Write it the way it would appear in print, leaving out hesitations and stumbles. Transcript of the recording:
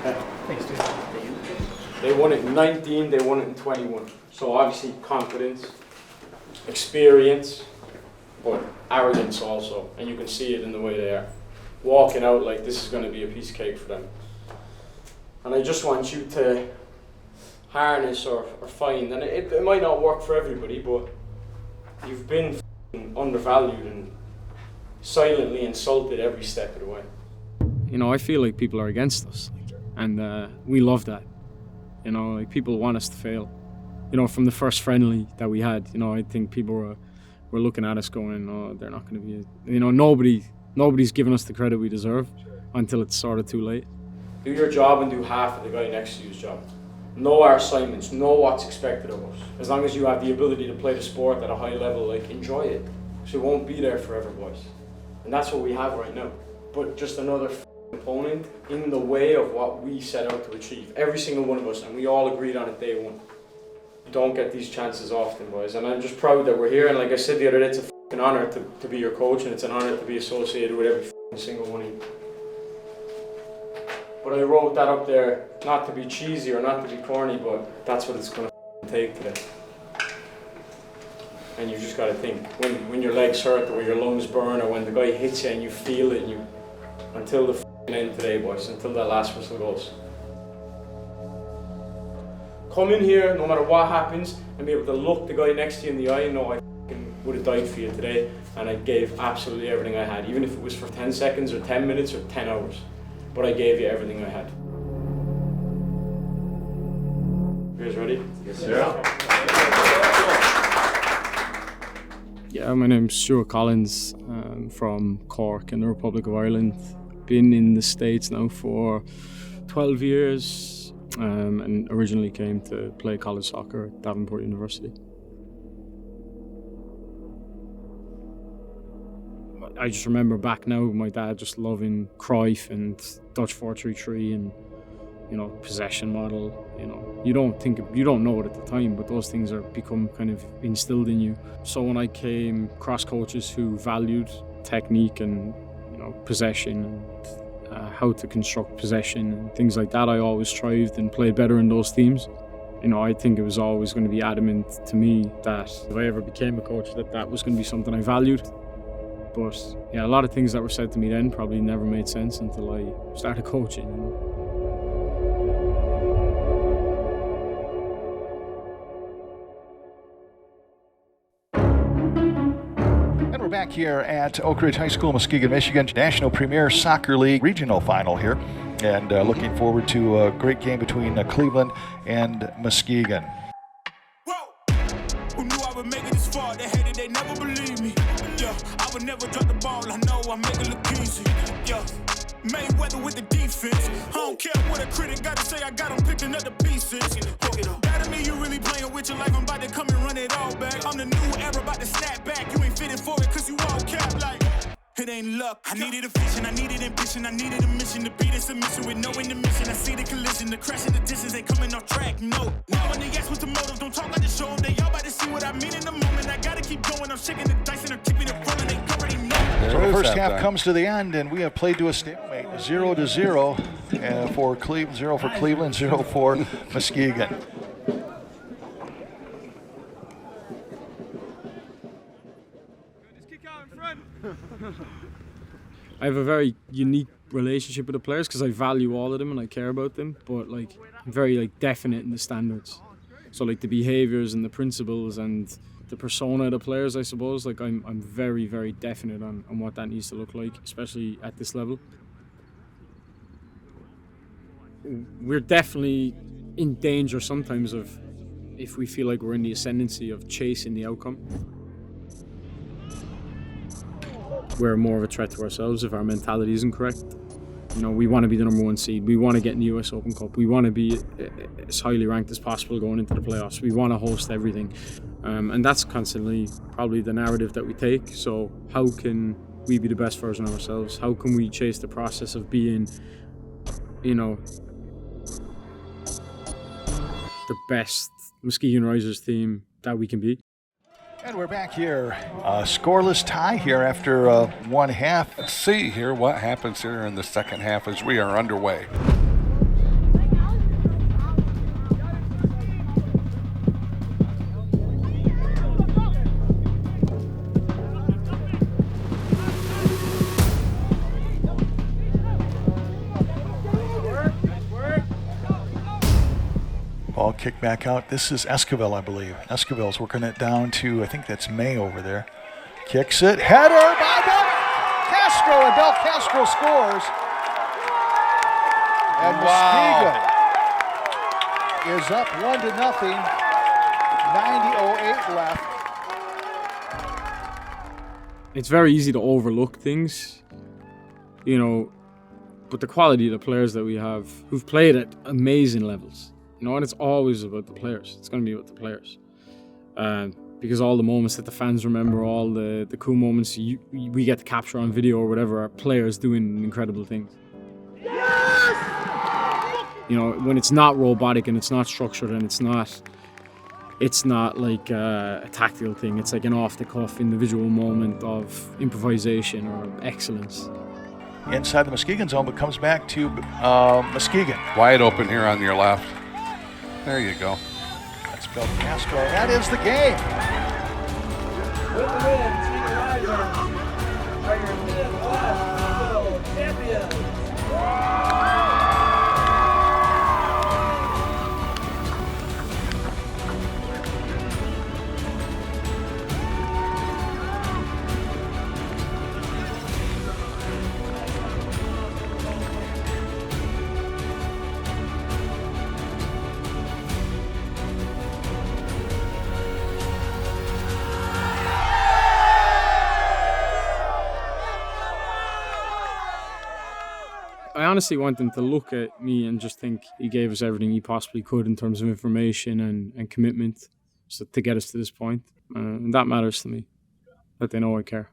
Thanks, dude. They won it in 19, they won it in 21. So obviously confidence, experience, but arrogance also. And you can see it in the way they are. Walking out like this is going to be a piece of cake for them. And I just want you to harness or find, and it might not work for everybody, but you've been undervalued and silently insulted every step of the way. You know, I feel like people are against us, and we love that. You know, like people want us to fail. You know, from the first friendly that we had, you know, I think people were looking at us going, "Oh, they're not going to be." You know, nobody's given us the credit we deserve until it's sort of too late. Do your job and do half of the guy next to you's job. Know our assignments, know what's expected of us. As long as you have the ability to play the sport at a high level, like, enjoy it. So it won't be there forever, boys. And that's what we have right now. But just another component in the way of what we set out to achieve. Every single one of us, and we all agreed on it day one. You don't get these chances often, boys. And I'm just proud that we're here. And like I said the other day, it's an honor to be your coach, and it's an honor to be associated with every single one of you. But I wrote that up there, not to be cheesy or not to be corny, but that's what it's going to take today. And you just got to think, when your legs hurt or your lungs burn or when the guy hits you and you feel it, until the end today, boys, until that last whistle goes. Come in here, no matter what happens, and be able to look the guy next to you in the eye and know I would have died for you today, and I gave absolutely everything I had, even if it was for 10 seconds or 10 minutes or 10 hours. But I gave you everything I had. You guys ready? Yes, sir. Yeah, my name's Stuart Collins. I'm from Cork in the Republic of Ireland. Been in the States now for 12 years and originally came to play college soccer at Davenport University. I just remember back now, my dad just loving Cruyff and Dutch 4-3-3 and, you know, possession model. You know, you don't know it at the time, but those things are become kind of instilled in you. So when I came across coaches who valued technique and, you know, possession and how to construct possession and things like that, I always strived and played better in those themes. You know, I think it was always going to be adamant to me that if I ever became a coach, that was going to be something I valued. But yeah, a lot of things that were said to me then probably never made sense until I started coaching. You know? And we're back here at Oak Ridge High School, Muskegon, Michigan, National Premier Soccer League regional final here. And looking forward to a great game between Cleveland and Muskegon. Whoa! Who knew I would make it this far? They hated, they never believed me. Yeah, I would never drop the ball. I know I make it look easy. Yeah, Mayweather with the defense. I don't care what a critic got to say. I got them picking up the pieces. That to me, you really playing with your life. I'm about to come and run it all back. I'm the new era, about to snap back. You ain't fitting for it, cause you all cap like. It ain't luck. I needed a vision, I needed ambition, I needed a mission to beat a submission with no intermission. I see the collision, the crash in the distance, they coming off track. No. Now when they ask what's the motive, don't talk like the show. They all about to see what I mean in the moment. I gotta keep going. I'm shaking the dice and I'm keeping it rolling. They already know. So the first half comes to the end, and we have played to a stalemate, 0-0 for Cleveland, 0 for Cleveland, 0 for Muskegon. I have a very unique relationship with the players because I value all of them and I care about them, but like I'm very like definite in the standards. So like the behaviors and the principles and the persona of the players, I suppose, like I'm very, very definite on what that needs to look like, especially at this level. We're definitely in danger sometimes of, if we feel like we're in the ascendancy of chasing the outcome. We're more of a threat to ourselves if our mentality isn't correct. You know, we want to be the number one seed. We want to get in the US Open Cup. We want to be as highly ranked as possible going into the playoffs. We want to host everything. And that's constantly probably the narrative that we take. So how can we be the best version of ourselves? How can we chase the process of being, you know, the best Muskegon Risers team that we can be? And we're back here, scoreless tie here after one half. Let's see here what happens here in the second half as we are underway. Ball kicked back out. This is Esquivel, I believe. Esquivel's working it down to, I think that's May over there. Kicks it. Header by Bel Castro, and Bel Castro scores. And Muskegon is up 1-0. 90:08 left. It's very easy to overlook things, you know, but the quality of the players that we have who've played at amazing levels, you know, and it's always about the players. It's going to be about the players. Because all the moments that the fans remember, all the cool moments we get to capture on video or whatever, are players doing incredible things. Yes! You know, when it's not robotic and it's not structured and it's not like a tactical thing. It's like an off-the-cuff individual moment of improvisation or excellence. Inside the Muskegon zone, but comes back to Muskegon. Wide open here on your left. There you go. That's Bel Castro. That is the game. I honestly want them to look at me and just think he gave us everything he possibly could in terms of information and commitment to get us to this point. And that matters to me, that they know I care.